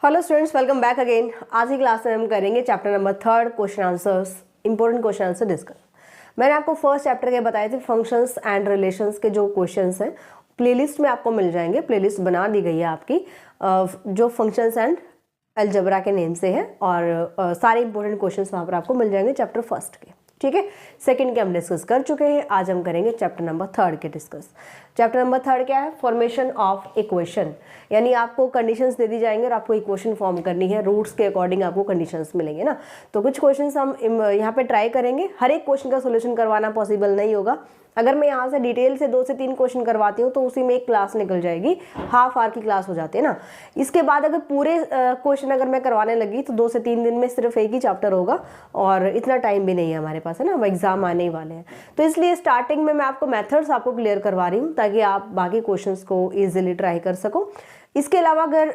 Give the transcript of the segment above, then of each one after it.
Hello students, welcome back again. आज की class में हम करेंगे chapter number 3 question answers, important question answer discuss. मैंने आपको फर्स्ट चैप्टर के बताए थे फंक्शंस एंड रिलेशंस के जो क्वेश्चंस हैं प्लेलिस्ट में आपको मिल जाएंगे। प्लेलिस्ट बना दी गई है आपकी जो फंक्शंस एंड अलजेब्रा के नेम से है और सारे इंपॉर्टेंट क्वेश्चंस वहाँ पर आपको मिल जाएंगे चैप्टर फर्स्ट के। ठीक है, सेकंड के हम डिस्कस कर चुके हैं। आज हम करेंगे चैप्टर नंबर 3 के डिस्कस। चैप्टर नंबर 3 क्या है? फॉर्मेशन ऑफ इक्वेशन, यानी आपको कंडीशंस दे दी जाएंगे और आपको इक्वेशन फॉर्म करनी है। रूट्स के अकॉर्डिंग आपको कंडीशंस मिलेंगे ना। तो कुछ क्वेश्चंस हम यहाँ पे ट्राई करेंगे। हर एक क्वेश्चन का सोल्यूशन करवाना पॉसिबल नहीं होगा। अगर मैं यहाँ से डिटेल से 2 से 3 क्वेश्चन करवाती हूँ तो उसी में एक क्लास निकल जाएगी, हाफ आवर की क्लास हो जाती है ना। इसके बाद अगर पूरे क्वेश्चन अगर मैं करवाने लगी तो 2 से 3 दिन में सिर्फ एक ही चैप्टर होगा और इतना टाइम भी नहीं है हमारे पास, है ना। अब एग्जाम आने ही वाले हैं, तो इसलिए स्टार्टिंग में मैं आपको मेथड्स आपको क्लियर करवा रही हूँ ताकि आप बाकी क्वेश्चंस को ईजिली ट्राई कर सको। इसके अलावा अगर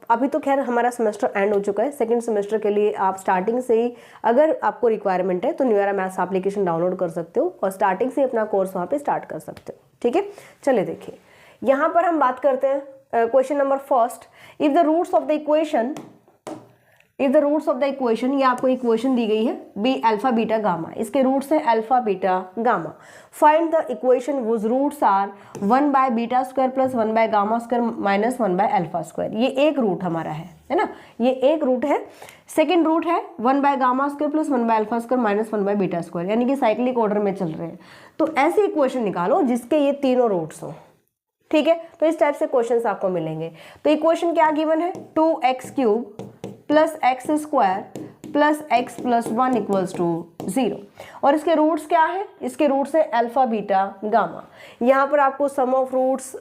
अभी तो खैर हमारा सेमेस्टर एंड हो चुका है, सेकंड सेमेस्टर के लिए आप स्टार्टिंग से ही अगर आपको रिक्वायरमेंट है तो न्यूएरा मैथ्स एप्लीकेशन डाउनलोड कर सकते हो और स्टार्टिंग से अपना कोर्स वहाँ पे स्टार्ट कर सकते हो। ठीक है, चलिए देखिए यहाँ पर हम बात करते हैं question number first. If the roots of the equation, ये आपको इक्वेशन दी गई है बी अल्फा बीटा गामा, इसके रूट्स है alpha beta gamma. Find the equation whose roots are 1 by beta square plus 1 by gamma square minus 1 by alpha square. ये एक root हमारा है ना, ये एक रूट है। सेकेंड रूट है 1 by gamma square plus 1 by alpha square minus 1 by beta square, यानी कि साइक्लिक ऑर्डर में चल रहे हैं। तो ऐसी इक्वेशन निकालो जिसके ये तीनों रूट्स हो। ठीक है, तो इस टाइप से क्वेश्चंस आपको मिलेंगे। तो इक्वेशन क्या गिवन है? 2x cube plus x square plus x plus 1 equals to 0। और इसके रूट्स क्या है? इसके रूट्स है अल्फा बीटा गामा। यहाँ पर आपको sum of roots,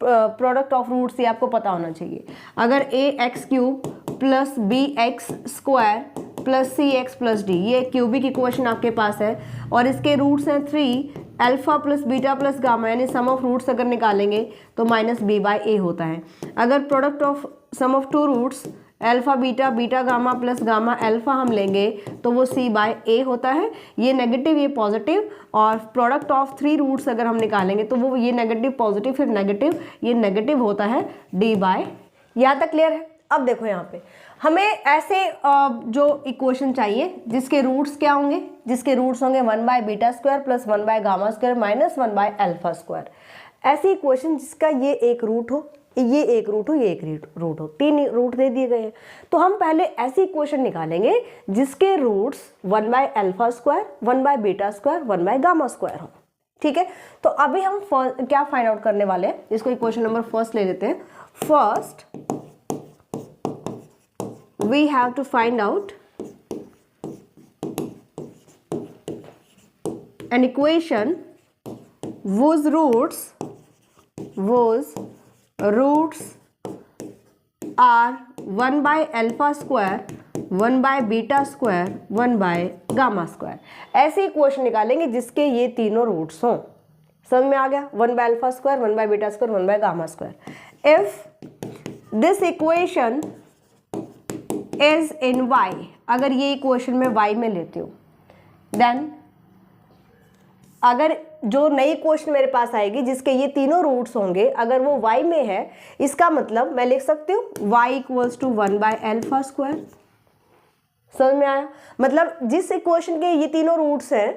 product of roots ये आपको पता होना चाहिए। अगर A x cube plus B x square plus C x plus D, ये क्यूबिक इक्वेशन आपके पास है और इसके रूट्स हैं 3 alpha plus beta plus gamma, यानी सम ऑफ रूट्स अगर निकालेंगे तो माइनस बी बाय ए होता है। अगर product of sum of 2 roots alpha beta beta gamma plus gamma alpha हम लेंगे तो वो सी बाय ए होता है। ये नेगेटिव ये पॉजिटिव, और प्रोडक्ट ऑफ 3 रूट्स अगर हम निकालेंगे तो वो ये नेगेटिव पॉजिटिव फिर नेगेटिव, ये नेगेटिव होता है डी बाय। यहाँ तक क्लियर है? अब देखो यहाँ पे हमें ऐसे जो इक्वेशन चाहिए जिसके रूट्स क्या होंगे, जिसके रूट्स होंगे 1 by beta square plus 1 by gamma square minus 1 by alpha square. ऐसी इक्वेशन जिसका ये एक रूट हो, ये एक रूट हो, ये एक रूट हो, 3 रूट दे दिए गए हैं। तो हम पहले ऐसी इक्वेशन निकालेंगे जिसके roots 1 by alpha square 1 by beta square 1 by gamma square हो। ठीक है, तो अभी हम क्या फाइंड आउट करने वाले हैं, इसको इक्वेशन नंबर फर्स्ट ले लेते हैं। First we have to find out an equation whose roots are 1 by alpha square 1 by beta square 1 by gamma square। ऐसी इक्वेशन निकालेंगे जिसके ये तीनों रूट्स हों। समझ में आ गया? 1 by alpha square 1 by beta square 1 by gamma square। if this equation is in y, अगर ये इक्वेशन में y में लेती हूँ, देन अगर जो नई इक्वेशन मेरे पास आएगी जिसके ये तीनों रूट्स होंगे अगर वो y में है, इसका मतलब मैं लिख सकती हूँ y equals to 1 by alpha square. समझ में आया? मतलब जिस इक्वेशन के ये तीनों रूट्स हैं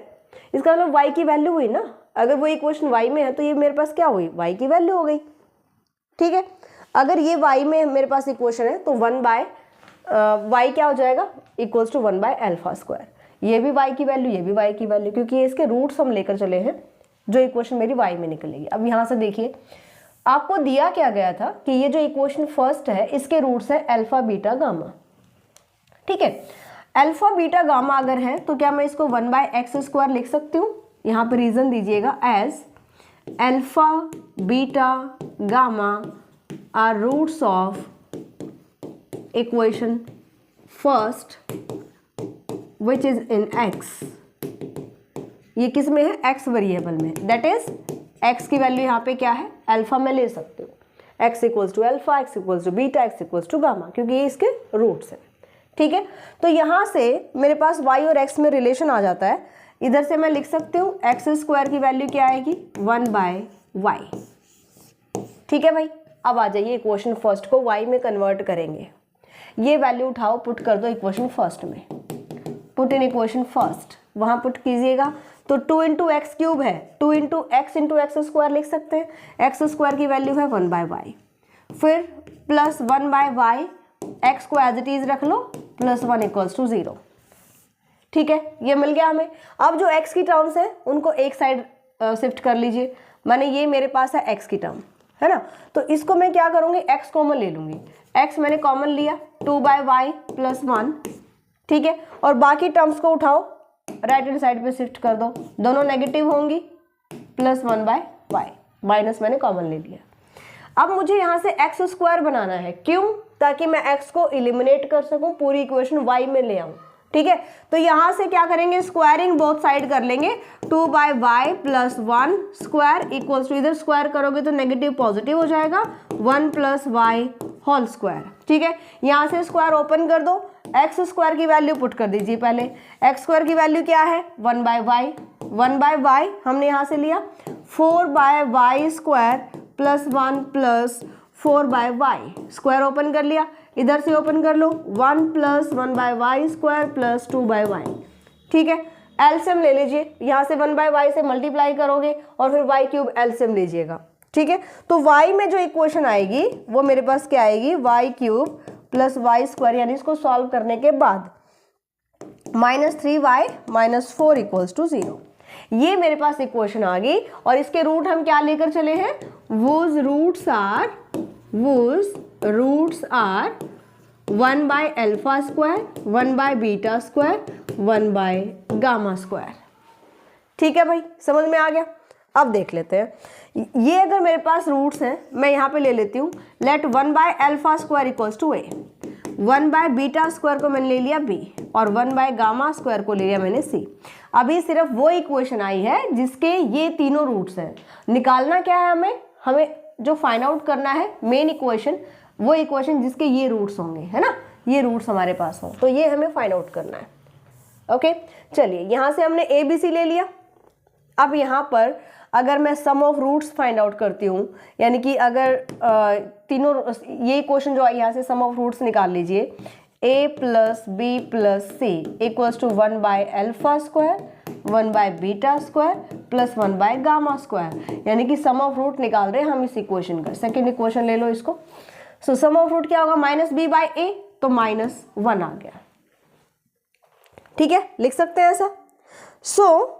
इसका मतलब y की वैल्यू हुई ना। अगर वो इक्वेशन y में है तो ये मेरे पास क्या हुई? y की वैल्यू हो गई। ठीक है, अगर ये y में मेरे पास इक्वेशन है तो 1 बाय y क्या हो जाएगा? Equals to 1 by alpha square. ये भी y की वैल्यू, ये भी y की वैल्यू, क्योंकि ये इसके रूट्स हम लेकर चले हैं जो इक्वेशन मेरी y में निकलेगी। अब यहाँ से देखिए आपको दिया क्या गया था कि ये जो इक्वेशन फर्स्ट है इसके रूट्स है अल्फा बीटा गामा। ठीक है, अल्फा बीटा गामा अगर है तो क्या मैं इसको 1 बाय एक्स स्क्वायर लिख सकती हूँ? यहाँ पे रीजन दीजिएगा, as alpha beta gamma are roots of equation first which is in x। ये किस में है? x वेरिएबल में, दैट इज x की वैल्यू यहाँ पे क्या है? अल्फा में ले सकते हो। x equals to alpha, x equals to beta, x equals to gamma, क्योंकि ये इसके रूट्स हैं। ठीक है, तो यहाँ से मेरे पास y और x में रिलेशन आ जाता है। इधर से मैं लिख सकती हूँ एक्स स्क्वायर की वैल्यू क्या आएगी? 1 बाय y। ठीक है भाई, अब आ जाइए इक्वेशन फर्स्ट को y में कन्वर्ट करेंगे। ये वैल्यू उठाओ, पुट कर दो इक्वेशन फर्स्ट में, पुट इन इक्वेशन फर्स्ट, वहां पुट कीजिएगा तो 2 इंटू एक्स क्यूब है, 2 इंटू एक्स स्क्वायर लिख सकते हैं। एक्स स्क्वायर की वैल्यू है 1 बाय वाई, फिर प्लस 1 बाय वाई, एक्स को एज इट इज रख लो, प्लस 1 इक्वल्स टू 0। ठीक है, ये मिल गया हमें। अब जो एक्स की टर्म्स है उनको एक साइड शिफ्ट कर लीजिए, माने ये मेरे पास है एक्स की टर्म, है ना, तो इसको मैं क्या करूँगी, एक्स कॉमन ले लूँगी। एक्स मैंने कॉमन लिया, 2 बाय वाई प्लस 1, ठीक है, और बाकी टर्म्स को उठाओ, राइट हैंड साइड पे शिफ्ट कर दो, दोनों नेगेटिव होंगी, प्लस 1 बाय वाई, माइनस मैंने कॉमन ले लिया। अब मुझे यहाँ से एक्स स्क्वायर बनाना है, क्यों, ताकि मैं एक्स को एलिमिनेट कर सकूँ, पूरी इक्वेशन वाई में ले आऊँ। ठीक है, तो यहाँ से क्या करेंगे, स्क्वायरिंग बोथ साइड कर लेंगे, 2 by y plus 1 square equals to, इधर स्क्वायर करोगे तो नेगेटिव पॉजिटिव हो जाएगा, 1 प्लस वाई होल स्क्वायर। ठीक है, यहाँ से स्क्वायर ओपन कर दो, एक्स स्क्वायर की वैल्यू पुट कर दीजिए पहले। एक्स स्क्वायर की वैल्यू क्या है, 1 बाय वाई, 1 बाय वाई हमने यहाँ से लिया, 4 by y square plus 1 plus 4 by y, square open कर लिया, इधर से ओपन कर लो, 1 plus 1 by y square plus 2 by y. ठीक है, एलसीएम ले लीजिए, यहाँ से 1 बाय वाई से मल्टीप्लाई करोगे और फिर वाई क्यूब एलसीएम लीजिएगा। ठीक है, तो वाई में जो इक्वेशन आएगी वो मेरे पास क्या आएगी, y cube plus y square, यानी इसको सॉल्व करने के बाद -3y - 4 इक्वल्स टू 0। ये मेरे पास इक्वेशन आ गई, और इसके रूट हम क्या लेकर चले हैं, whose roots are 1 by alpha square, 1 by beta square, 1 by gamma square. ठीक है भाई, समझ में आ गया। अब देख लेते हैं, ये अगर मेरे पास रूट्स हैं, मैं यहाँ पे ले लेती हूँ, let 1 by alpha square equals to a, 1 by beta square को मैंने ले लिया b, और 1 बाय गामा स्क्वायर को ले लिया मैंने c। अभी सिर्फ वो इक्वेशन आई है जिसके ये तीनों रूट्स हैं। निकालना क्या है हमें जो फाइंड आउट करना है मेन इक्वेशन, वो इक्वेशन जिसके ये रूट्स होंगे, है ना, ये रूट्स हमारे पास हों, तो ये हमें फाइंड आउट करना है। ओके, चलिए यहाँ से हमने ए बी सी ले लिया। अब यहाँ पर अगर मैं सम ऑफ रूट्स फाइंड आउट करती हूँ, यानी कि अगर तीनों ये इक्वेशन जो आई, यहाँ से सम ऑफ रूट्स निकाल लीजिए, a plus b plus c equals to 1 by alpha square, 1 by beta square plus 1 by gamma square, यानी कि सम ऑफ रूट निकाल रहे हैं हम इस इक्वेशन का। सेकेंड इक्वेशन ले लो इसको, सो सम ऑफ रूट क्या होगा, -b बाय a, तो -1 आ गया। ठीक है, लिख सकते हैं ऐसा। सो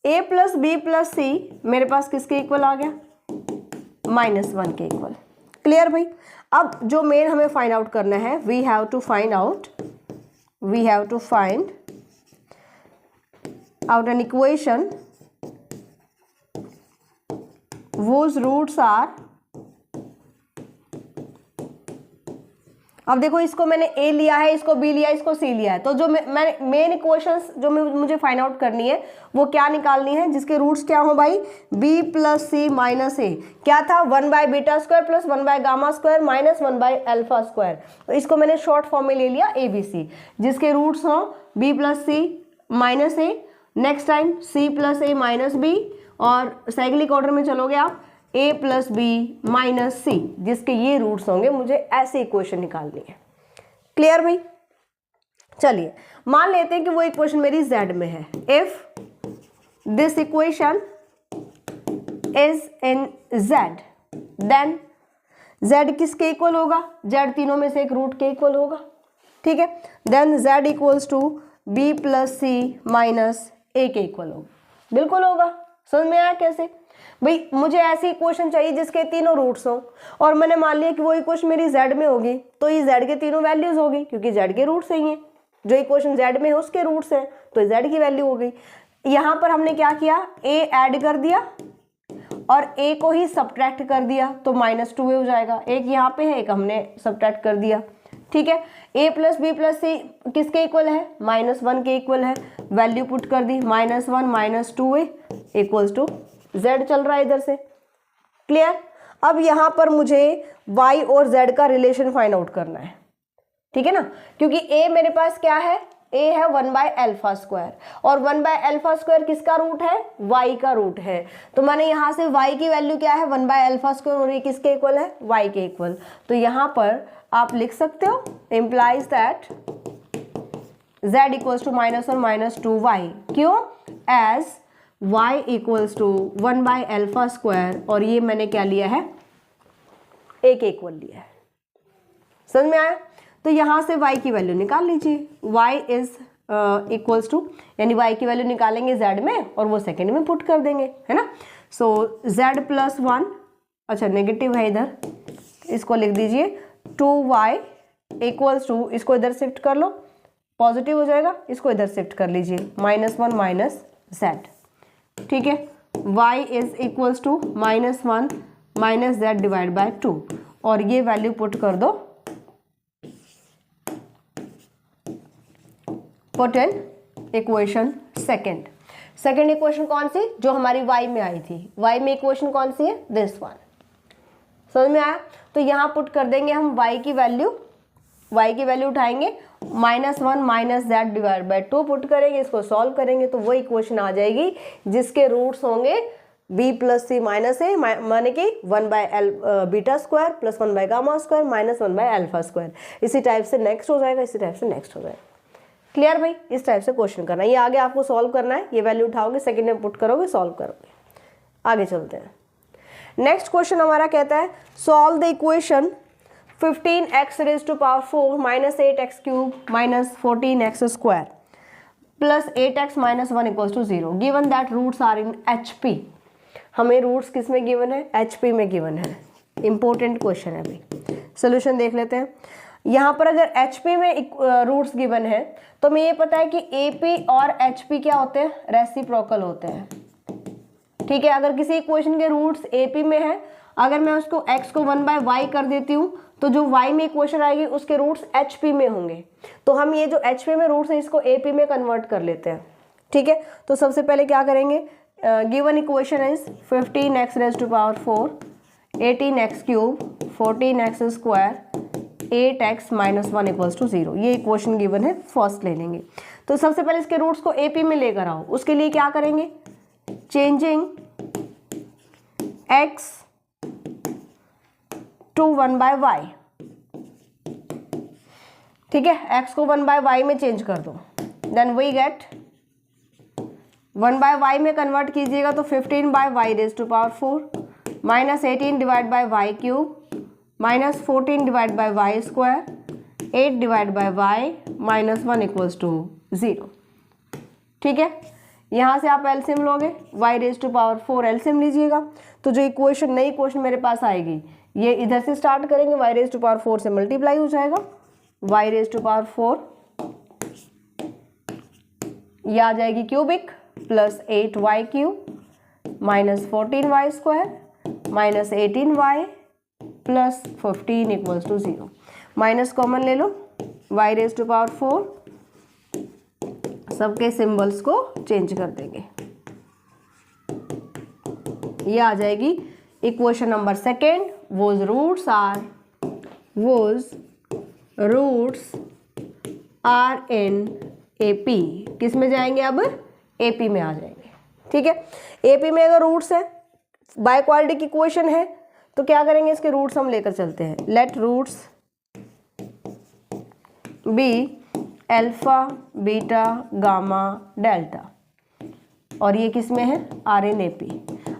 a प्लस बी प्लस सी मेरे पास किसके इक्वल आ गया, -1 के इक्वल। क्लियर भाई। अब जो मेन हमें फाइंड आउट करना है, we have to find out an equation whose roots are, अब देखो इसको मैंने a लिया है, इसको b लिया है, इसको c लिया है, तो जो मैं मेन इक्वेशंस जो मुझे फाइंड आउट करनी है वो क्या निकालनी है, जिसके रूट्स क्या हो भाई, b plus c minus a, क्या था, 1 by beta square plus 1 by gamma square minus 1 by alpha square. तो इसको मैंने शॉर्ट फॉर्म में ले लिया abc, जिसके रूट्स हों b plus c minus a, next time c plus a minus b, और साइक्लिक ऑर्डर में चलोगे आप a plus b minus c, जिसके ये रूट्स होंगे, मुझे ऐसे इक्वेशन निकालनी है। क्लियर भाई। चलिए मान लेते हैं कि वो इक्वेशन मेरी z में है। If this equation is in z, then z किसके इक्वल होगा, z तीनों में से एक रूट के इक्वल होगा। ठीक है, then z equals to b plus c minus a के इक्वल होगा। बिल्कुल होगा, समझ में आया कैसे भाई। मुझे ऐसी इक्वेशन चाहिए जिसके तीनों रूट्स हों, और मैंने मान लिया कि वो इक्वेशन मेरी z में होगी, तो ये z के तीनों वैल्यूज होगी, क्योंकि z के रूट्स ही हैं, जो इक्वेशन z में है उसके रूट्स हैं, तो z की वैल्यू हो गई। यहाँ पर हमने क्या किया, a ऐड कर दिया और a को ही सब्ट्रैक्ट कर दिया, तो -2a हो जाएगा। एक यहाँ पे है, एक हमने सब्ट्रैक्ट कर दिया। ठीक है, a प्लस बी प्लस सी किसके इक्वल है, -1 के इक्वल है, वैल्यू पुट कर दी, -1 - 2a इक्वल्स टू z चल रहा है इधर से। क्लियर। अब यहाँ पर मुझे y और z का रिलेशन फाइंड आउट करना है, ठीक है ना, क्योंकि a मेरे पास क्या है, a है 1 बाय अल्फा स्क्वायर, और 1 बाय अल्फा स्क्वायर किसका रूट है, y का रूट है। तो मैंने यहाँ से y की वैल्यू क्या है, 1 बाय अल्फा स्क्वायर, और ये किसके इक्वल है, y के इक्वल। तो यहाँ पर आप लिख सकते हो implies that z equals to -1 -2y। क्यों? as y equals to 1 by alpha square, और ये मैंने क्या लिया है, एक इक्वल लिया है। समझ में आया? तो यहां से y की वैल्यू निकाल लीजिए। y इज इक्वल्स टू, यानी y की वैल्यू निकालेंगे z में और वो सेकेंड में पुट कर देंगे, है ना। सो z प्लस 1, अच्छा नेगेटिव है इधर, इसको लिख दीजिए 2y इक्वल्स टू, इसको इधर शिफ्ट कर लो, पॉजिटिव हो जाएगा, इसको इधर शिफ्ट कर लीजिए, -1 माइनस z। ठीक है, y is equals to -1 minus z divide by 2, और ये वैल्यू पुट कर दो, put in equation second. Second equation कौन सी, जो हमारी y में आई थी, y में इक्वेशन कौन सी है, दिस वन। समझ में आया? तो यहाँ पुट कर देंगे हम y की वैल्यू उठाएंगे, -1 minus z divide by 2 put करेंगे, इसको सॉल्व करेंगे तो वो इक्वेशन आ जाएगी जिसके रूट्स होंगे b प्लस सी माइनस ए, माने कि 1 by beta square plus 1 by gamma square minus 1 by alpha square. इसी टाइप से नेक्स्ट हो जाएगा, इसी टाइप से नेक्स्ट हो जाएगा। क्लियर भाई? इस टाइप से क्वेश्चन करना है, ये आगे आपको सॉल्व करना है, ये वैल्यू उठाओगे, सेकंड में पुट करोगे, सॉल्व करोगे। आगे चलते हैं। नेक्स्ट क्वेश्चन हमारा कहता है solve the equation 15x raise to power 4 minus 8x cube minus 14x square plus 8x minus 1 equals to 0 given that roots are in HP। हमें रूट्स किस में गिवन है, HP में गिवन है। इंपॉर्टेंट क्वेश्चन है अभी, सोल्यूशन देख लेते हैं। यहाँ पर अगर HP में रूट्स गिवन है तो हमें ये पता है कि AP और HP क्या होते हैं, रेसिप्रोकल होते हैं। ठीक है, अगर किसी इक्वेशन के रूट्स AP में है, अगर मैं उसको x को 1 बाय y कर देती हूँ तो जो y में इक्वेशन आएगी उसके रूट्स HP में होंगे। तो हम ये जो HP में रूट्स है इसको AP में कन्वर्ट कर लेते हैं। ठीक है, तो सबसे पहले क्या करेंगे, given equation is 15x raise to power 4 18x cube 14x square 8x minus 1 equals to 0। ये इक्वेशन गिवन है, फर्स्ट ले लेंगे। तो सबसे पहले इसके रूट्स को AP में लेकर आओ, उसके लिए क्या करेंगे, changing x to 1 by y। ठीक है, x को 1 बाय y में चेंज कर दो, then we get 1 by y में कन्वर्ट कीजिएगा तो 15 by y raise to power 4 minus 18 divide by y cube minus 14 divide by y square 8 divide by y minus 1 equals to 0। ठीक है, यहाँ से आप एलसीएम लोगे, y raise to power 4 LCM लीजिएगा, तो जो इक्वेशन नई इक्वेशन मेरे पास आएगी ये इधर से स्टार्ट करेंगे, y रेज टू पावर 4 से मल्टीप्लाई हो जाएगा, y रेज टू पावर 4 ये आ जाएगी cubic plus 8y cube minus 14y square minus 18y plus 15 equals to 0। Minus common ले लो, y रेज टू पावर 4, सबके सिंबल्स को चेंज कर देंगे, ये आ जाएगी equation number second. Whose roots are in AP। किस में जाएंगे अब, AP में आ जाएंगे। ठीक है, AP में अगर रूट्स है, बाय क्वाड्रेटिक की इक्वेशन है, तो क्या करेंगे, इसके रूट्स हम लेकर चलते हैं। Let roots be alpha beta gamma delta, और ये किस में है, आर इन AP।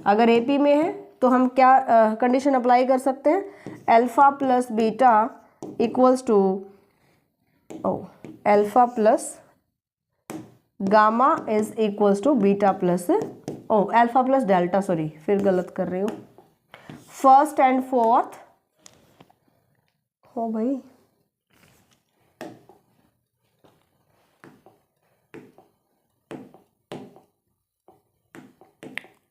अगर AP में है तो हम क्या कंडीशन अप्लाई कर सकते हैं, alpha plus beta equals to alpha plus gamma is equals to beta plus alpha plus delta, sorry फिर गलत कर रही हूँ, फर्स्ट एंड फोर्थ हो भाई,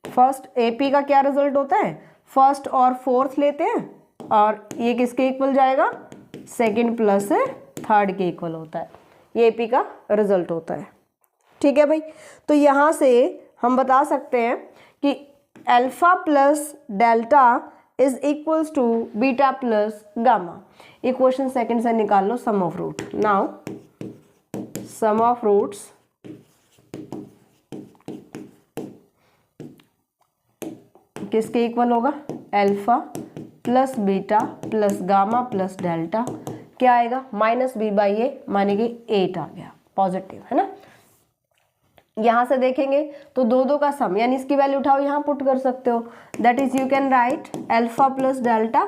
फर्स्ट AP का क्या रिजल्ट होता है, फर्स्ट और फोर्थ लेते हैं और ये किसके इक्वल जाएगा, सेकंड प्लस थर्ड के इक्वल होता है, ये AP का रिजल्ट होता है। ठीक है भाई, तो यहाँ से हम बता सकते हैं कि alpha plus delta is equals to beta plus gamma. Equation second से निकाल लो sum of root. Now sum of roots किसके इक्वल होगा, alpha plus beta plus gamma plus delta क्या आएगा माइनस बी बाई ए, माने कि 8 आ गया पॉजिटिव, है ना। यहां से देखेंगे तो दो दो का सम, यानी इसकी वैल्यू उठाओ यहां पुट कर सकते हो, that is you can write alpha plus delta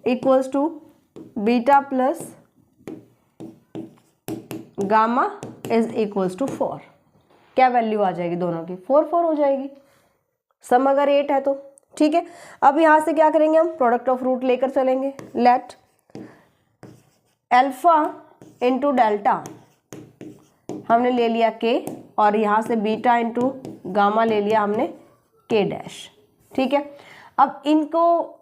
equals to beta plus gamma is equals to 4। क्या वैल्यू आ जाएगी दोनों की, 4 4 हो जाएगी, सम अगर 8 है तो, ठीक है। अब यहां से क्या करेंगे हम, प्रोडक्ट ऑफ रूट लेकर चलेंगे। लेट अल्फा इंटू डेल्टा हमने ले लिया के, और यहां से बीटा इंटू गामा ले लिया हमने के डैश, ठीक है। अब इनको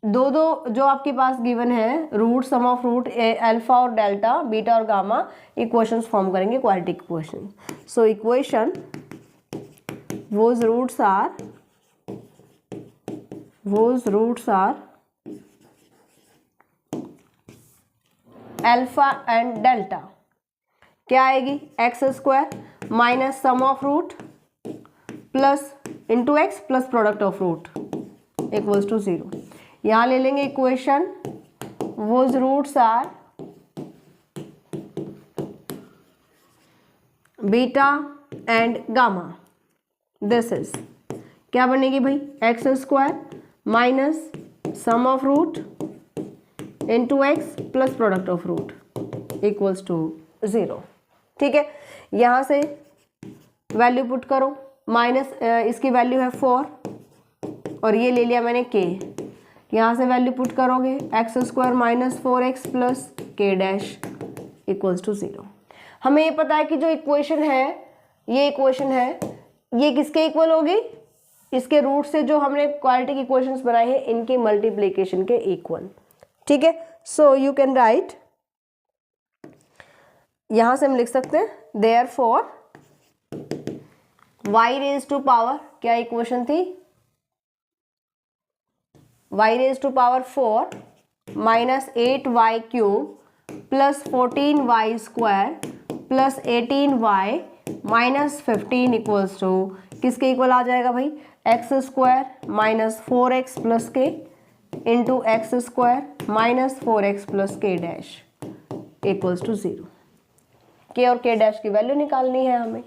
दो दो जो आपके पास गिवन है root, sum of root alpha और डेल्टा, बीटा और गामा, इक्वेशंस फॉर्म करेंगे quadratic equation. So equation whose roots are alpha and delta क्या आएगी, x square minus sum of root plus into x plus product of root equals to 0। यहां ले लेंगे equation whose roots are beta and gamma, this is क्या बनेगी भाई, x square minus sum of root into x plus product of root equals to 0, ठीक है। यहां से वैल्यू पुट करो, माइनस इसकी वैल्यू है 4 और ये ले लिया मैंने के, यहां से वैल्यू पुट करोगे x square minus 4x plus K dash equals to 0। हमें ये पता है कि जो इक्वेशन है, ये इक्वेशन है, ये किसके इक्वल होगी, इसके रूट से जो हमने क्वाड्रेटिक इक्वेशंस बनाए हैं इनकी मल्टीप्लिकेशन के इक्वल, ठीक है। सो यू कैन राइट, यहां से हम लिख सकते हैं therefore y raise to power, क्या इक्वेशन थी, y raise to power 4 minus 8y cube plus 14y square plus 18y minus 15 equals to किसके इक्वल आ जाएगा भाई, x square minus 4x plus के into x square minus 4x plus K dash equals to 0। K और के dash की value निकालनी है हमें,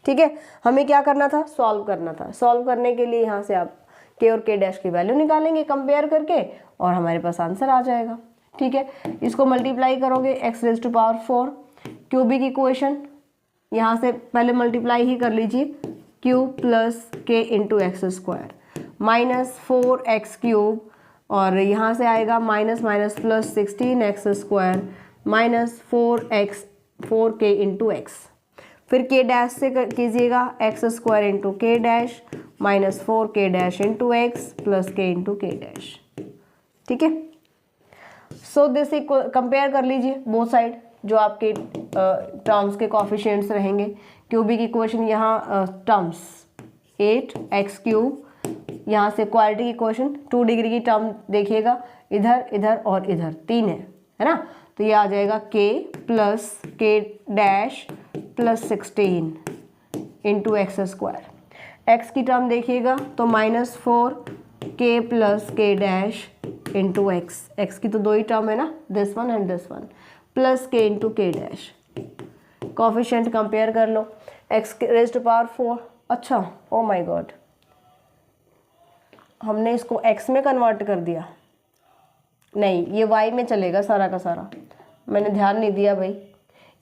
ठीक है। हमें क्या करना था, सॉल्व करना था। सॉल्व करने के लिए यहाँ से आप के और के डैश की वैल्यू निकालेंगे कंपेयर करके और हमारे पास आंसर आ जाएगा, ठीक है। इसको मल्टीप्लाई करोगे x raise to power 4, cubic equation यहाँ से पहले मल्टीप्लाई ही कर लीजिए, क्यूब प्लस के into x square minus 4x cube और यहाँ से आएगा minus minus plus 16x square minus 4 k into x, फिर के डैश से कीजिएगा एक्स स्क्वायर इंटू के dash minus 4 k dash into x plus के इंटू के डैश, ठीक है। सो दिस कंपेयर कर लीजिए बोथ साइड, जो आपके टर्म्स के कोफिशिएंट्स रहेंगे। क्यूबिक इक्वेशन यहाँ टर्म्स 8x क्यूब, यहाँ से क्वाड्रेटिक इक्वेशन 2 डिग्री की टर्म देखिएगा, इधर इधर और इधर 3 है ना, तो ये आ जाएगा k plus K dash plus 16 into x square. X की टर्म देखिएगा तो माइनस 4 के plus K dash into x, x की तो 2 ही टर्म है ना, this one and this one, plus के इंटू के डैश। कोफिशिएंट कंपेयर कर लो, एक्स रेज टू पावर 4, अच्छा ओ माय गॉड हमने इसको x में कन्वर्ट कर दिया, नहीं ये y में चलेगा सारा का सारा, मैंने ध्यान नहीं दिया भाई,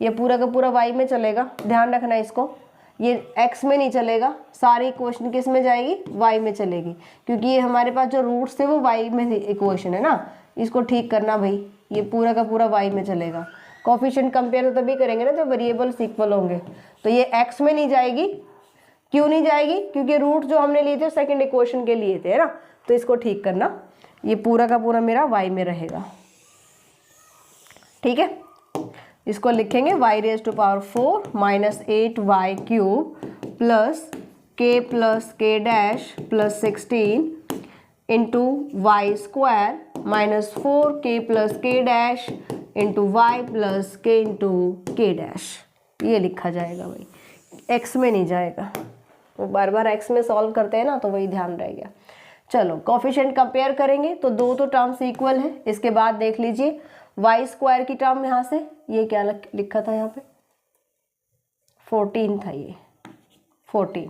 ये पूरा का पूरा y में चलेगा, ध्यान रखना इसको, ये x में नहीं चलेगा, सारी इक्वेशन किस में जाएगी, y में चलेगी, क्योंकि ये हमारे पास जो रूट्स थे वो y में इक्वेशन है ना, इसको ठीक करना भाई, ये पूरा का पूरा y में चलेगा। कोफिशिएंट कंपेयर तो तभी करेंगे ना जब वेरिएबल्स इक्वल होंगे, तो ये x में नहीं जाएगी, क्यों नहीं जाएगी, क्योंकि रूट जो हमने लिए थे सेकंड इक्वेशन के लिए थे, है ना, तो इसको ठीक करना, ये पूरा का पूरा मेरा y में रहेगा, ठीक है। इसको लिखेंगे y raise to power 4 minus 8y cube plus K dash plus 16 into y square minus 4k plus K dash into y plus के इंटू के डैश, ये लिखा जाएगा भाई, x में नहीं जाएगा, वो बार बार x में सॉल्व करते हैं ना तो वही ध्यान रह गया। चलो कोफिशिएंट कंपेयर करेंगे तो दो तो टर्म्स इक्वल है, इसके बाद देख लीजिए वाई स्क्वायर की टर्म यहाँ से, ये क्या लिखा था यहाँ पे 14 था, ये 14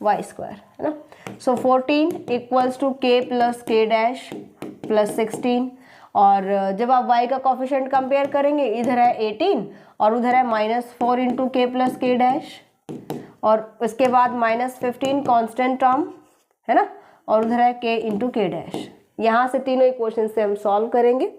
वाई स्क्वायर है ना। सो 14 इक्वल्स टू के प्लस के डैश प्लस 16, और जब आप y का कोफिशिएंट कंपेयर करेंगे, इधर है 18 और उधर है -4 इंटू के प्लस के डैश, और इसके बाद -15 कांस्टेंट टर्म है ना, और उधर है k इंटू के डैश। यहाँ से तीनों इक्वेशन से हम सॉल्व करेंगे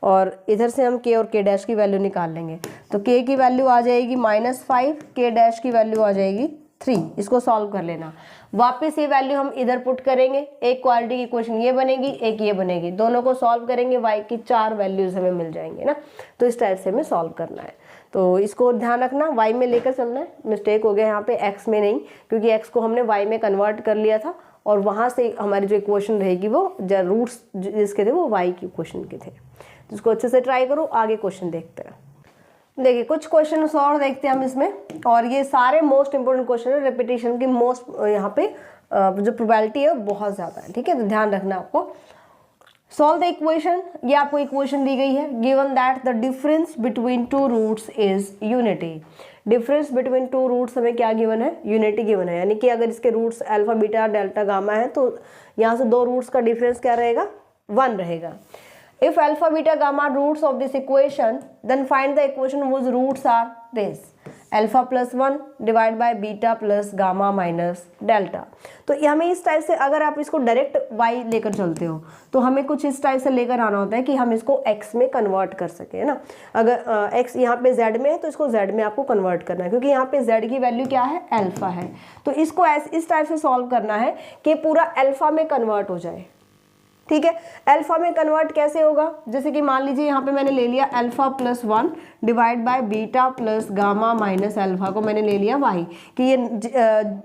और इधर से हम k और k डैश की वैल्यू निकाल लेंगे। तो k की वैल्यू आ जाएगी -5, k डैश की वैल्यू आ जाएगी 3। इसको सॉल्व कर लेना। वापस ये वैल्यू हम इधर पुट करेंगे, एक क्वाड्रेटिक की इक्वेशन ये बनेगी, एक ये बनेगी, दोनों को सॉल्व करेंगे, y की 4 वैल्यूज हमें मिल जाएंगे ना। तो इस टाइप से हमें सॉल्व करना है। तो इसको ध्यान रखना, y में लेकर चलना है। मिस्टेक हो गया यहाँ पे x में नहीं, क्योंकि x को हमने y में कन्वर्ट कर लिया था और वहाँ से हमारी जो इक्वेशन रहेगी वो रूट्स जिसके थे वो y की इक्वेशन के थे। जिसको अच्छे से ट्राई करो। आगे क्वेश्चन देखते हैं। देखिए कुछ क्वेश्चन और देखते हैं हम इसमें, और ये सारे मोस्ट इंपोर्टेंट क्वेश्चन है। रेपिटेशन की मोस्ट यहाँ पे जो प्रोबेबिलिटी है बहुत ज़्यादा है, ठीक है, तो ध्यान रखना आपको। Solve the equation. ये आपको इक्वेशन दी गई है, given that the difference between two roots is unity. Difference between two roots हमें क्या गिवन है, यूनिटी गिवन है, यानी कि अगर इसके roots alpha beta delta gamma है तो यहाँ से दो रूट्स का डिफरेंस क्या रहेगा, 1 रहेगा। If alpha beta gamma roots of this equation, then find the equation whose roots are this: alpha plus 1 divided by beta plus gamma minus delta। तो हमें इस टाइप से, अगर आप इसको डायरेक्ट y लेकर चलते हो तो हमें कुछ इस टाइप से लेकर आना होता है कि हम इसको x में कन्वर्ट कर सके, है ना। अगर x यहाँ पे z में है तो इसको z में आपको कन्वर्ट करना है, क्योंकि यहाँ पे z की वैल्यू क्या है, अल्फा है। तो इसको इस टाइप से सॉल्व करना है कि पूरा अल्फा में कन्वर्ट हो जाए, ठीक है। अल्फा में कन्वर्ट कैसे होगा, जैसे कि मान लीजिए यहाँ पे मैंने ले लिया alpha plus 1 divide by beta plus gamma minus alpha को मैंने ले लिया y, कि ये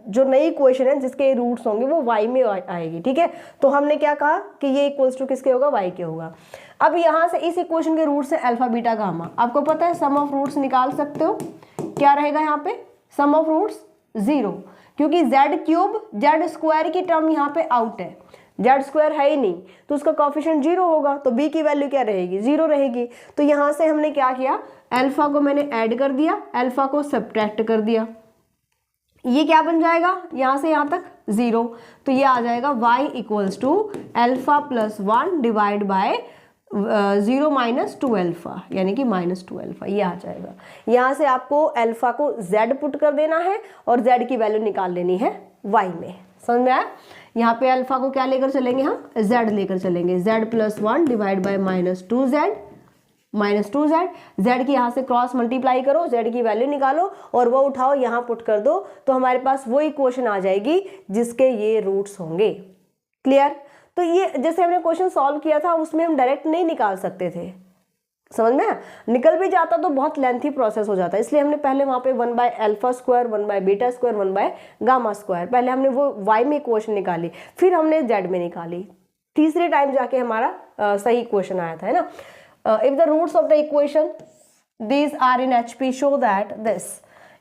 जो नई इक्वेशन है जिसके रूट्स होंगे वो y में आएगी, ठीक है। तो हमने क्या कहा कि ये इक्वल्स टू किसके होगा, y के होगा। अब यहाँ से इस इक्वेशन के रूट्स है अल्फा बीटा गामा। आपको पता है सम ऑफ रूट्स निकाल सकते हो, क्या रहेगा यहाँ पे, सम ऑफ रूट्स 0, क्योंकि z क्यूब z स्क्वायर की टर्म यहाँ पे आउट है, जेड स्क्वायर है ही नहीं, तो उसका कोफिशिएंट 0 होगा, तो b की वैल्यू क्या रहेगी, 0 रहेगी। तो यहाँ से हमने क्या किया, अल्फा को मैंने ऐड कर दिया, अल्फा को सब्ट्रैक्ट कर दिया, ये क्या बन जाएगा, यहाँ से यहाँ तक 0, तो ये आ जाएगा y equals to alpha plus 1 divide by 0 minus 2 alpha, यानी कि -2 अल्फा, ये आ जाएगा। यहाँ से आपको अल्फा को z पुट कर देना है और z की वैल्यू निकाल लेनी है y में, समझ में आया। यहाँ पे अल्फा को क्या लेकर चलेंगे हम, z लेकर चलेंगे, z plus 1 divide bye -2z, z की यहाँ से क्रॉस मल्टीप्लाई करो, z की वैल्यू निकालो और वो उठाओ यहाँ पुट कर दो, तो हमारे पास वो इक्वेशन आ जाएगी जिसके ये रूट्स होंगे। क्लियर। तो ये जैसे हमने क्वेश्चन सॉल्व किया था उसमें हम डायरेक्ट नहीं निकाल सकते थे, समझ में, निकल भी जाता तो बहुत लेंथी प्रोसेस हो जाता है, इसलिए हमने पहले वहाँ पे 1 by alpha square, 1 by beta square, 1 by gamma square, पहले हमने वो y में इक्वेशन निकाली, फिर हमने z में निकाली, तीसरे टाइम जाके हमारा सही इक्वेशन आया था, है ना। If the roots of the equation these are in HP show that this,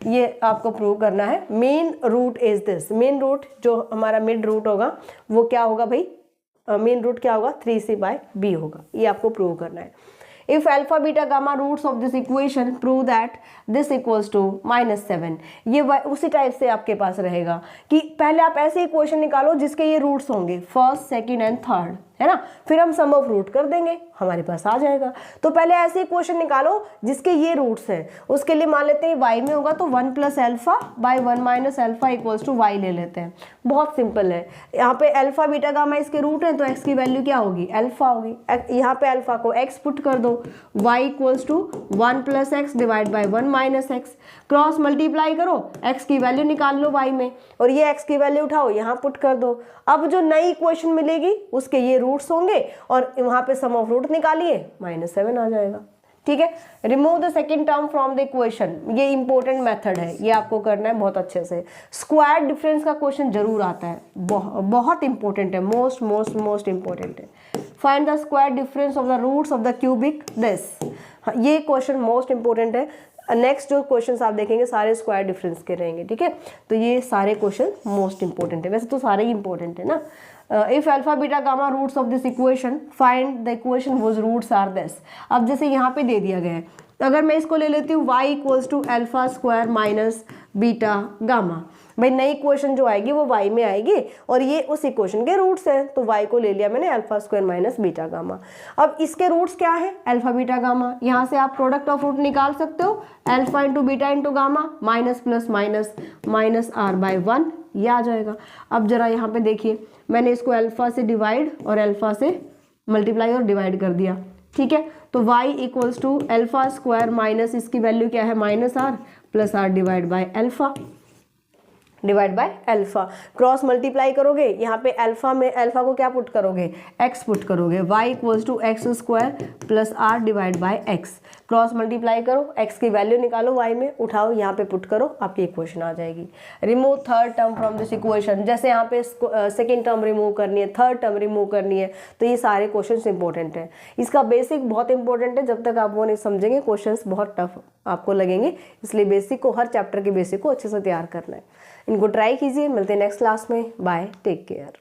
ये आपको प्रूव करना है, main root is this. Main root जो हमारा मिड रूट होगा वो क्या होगा भाई, मेन रूट क्या होगा, 3c/b होगा, ये आपको प्रूव करना है। If alpha beta gamma roots of this equation prove that this equals to -7, ये उसी टाइप से आपके पास रहेगा कि पहले आप ऐसे इक्वेशन निकालो जिसके ये रूट्स होंगे, फर्स्ट, सेकंड एंड थर्ड, है ना, फिर हम सम ऑफ रूट कर देंगे, हमारे पास आ जाएगा। तो पहले ऐसे इक्वेशन निकालो जिसके ये रूट्स हैं, उसके लिए मान लेते हैं y में होगा तो 1 plus alpha by 1 minus alpha equals to y ले लेते हैं, बहुत सिंपल है। यहाँ पे अल्फा बीटा गामा इसके रूट हैं तो x की वैल्यू क्या होगी, अल्फा होगी, यहाँ पे अल्फा को x पुट कर दो, y equals to 1 plus x divide by 1 minus x, cross multiply करो, x की वैल्यू निकाल लो y में और ये x की वैल्यू उठाओ यहाँ पुट कर दो। अब जो नई इक्वेशन मिलेगी उसके ये रूट्स होंगे और वहां पे सम ऑफ रूट निकालिए, -7 आ जाएगा, ठीक है। Remove the second term from the equation, ये इंपॉर्टेंट मेथड है, ये आपको करना है बहुत अच्छे से। स्क्वायर डिफरेंस का क्वेश्चन जरूर आता है, बहुत इंपॉर्टेंट है, मोस्ट इंपॉर्टेंट है। Find the square difference of the roots of the cubic this, हाँ, ये क्वेश्चन मोस्ट इंपॉर्टेंट है। नेक्स्ट जो क्वेश्चंस आप देखेंगे सारे स्क्वायर डिफरेंस के रहेंगे, ठीक है। तो ये सारे क्वेश्चन मोस्ट इंपॉर्टेंट है, वैसे तो सारे ही इंपॉर्टेंट है ना। If alpha beta gamma roots of this equation find the equation whose roots are this. अब जैसे यहाँ पे दे दिया गया है, तो अगर मैं इसको ले लेती हूँ y equals to alpha square minus beta gamma, भाई नई इक्वेशन जो आएगी वो y में आएगी और ये उस इक्वेशन के रूट्स हैं, तो y को ले लिया मैंने alpha square minus beta gamma. अब इसके रूट्स क्या है, अल्फा बीटा गामा। यहाँ से आप प्रोडक्ट ऑफ रूट निकाल सकते हो, alpha into beta into gamma, minus plus minus minus r by 1, ये आ जाएगा। अब जरा यहाँ पे देखिए, मैंने इसको अल्फा से डिवाइड और अल्फा से मल्टीप्लाई और डिवाइड कर दिया, ठीक है। तो y equals to alpha square minus इसकी वैल्यू क्या है minus r plus r divide by alpha, divide by alpha. Cross multiply करोगे, यहाँ पे अल्फा में अल्फा को क्या पुट करोगे, x पुट करोगे, y equals to x square plus r divide by x। Cross multiply करो, x की वैल्यू निकालो y में, उठाओ यहाँ पे पुट करो, आपकी इक्वेशन आ जाएगी। Remove third term from this equation, जैसे यहाँ पे सेकेंड टर्म रिमूव करनी है, थर्ड टर्म रिमूव करनी है, तो ये सारे क्वेश्चन इंपॉर्टेंट हैं। इसका बेसिक बहुत इंपॉर्टेंट है, जब तक आप वो नहीं समझेंगे क्वेश्चन बहुत टफ आपको लगेंगे, इसलिए बेसिक को, हर चैप्टर के बेसिक को अच्छे से तैयार करना है। इनको ट्राई कीजिए, मिलते हैं नेक्स्ट क्लास में, बाय, टेक केयर।